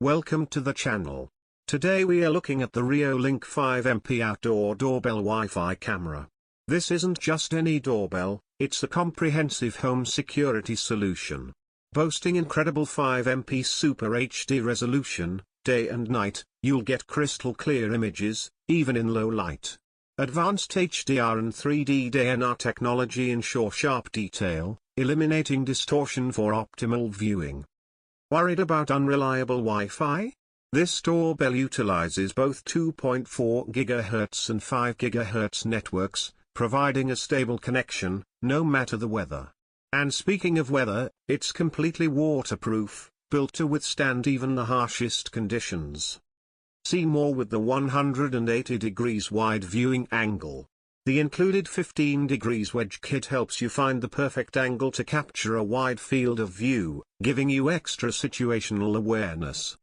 Welcome to the channel. Today we are looking at the REOLINK 5MP outdoor doorbell Wi-Fi camera. This isn't just any doorbell, it's a comprehensive home security solution. Boasting incredible 5MP Super HD resolution, day and night, you'll get crystal clear images, even in low light. Advanced HDR and 3D DNR technology ensure sharp detail, eliminating distortion for optimal viewing. Worried about unreliable Wi-Fi? This doorbell utilizes both 2.4 GHz and 5 GHz networks, providing a stable connection, no matter the weather. And speaking of weather, it's completely waterproof, built to withstand even the harshest conditions. See more with the 180 degrees wide viewing angle. The included 15 degrees wedge kit helps you find the perfect angle to capture a wide field of view, giving you extra situational awareness.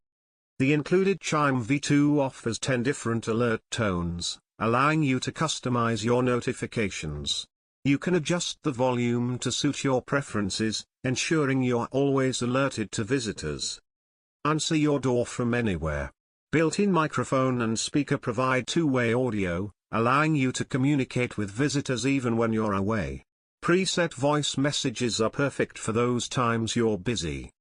The included Chime V2 offers 10 different alert tones, allowing you to customize your notifications. You can adjust the volume to suit your preferences, ensuring you're always alerted to visitors. Answer your door from anywhere. Built-in microphone and speaker provide two-way audio, allowing you to communicate with visitors even when you're away. Preset voice messages are perfect for those times you're busy.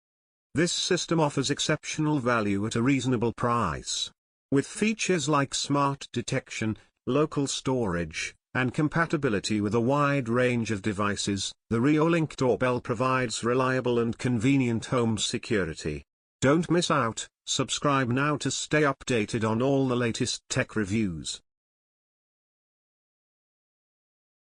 This system offers exceptional value at a reasonable price. With features like smart detection, local storage, and compatibility with a wide range of devices, the REOLINK doorbell provides reliable and convenient home security. Don't miss out, subscribe now to stay updated on all the latest tech reviews.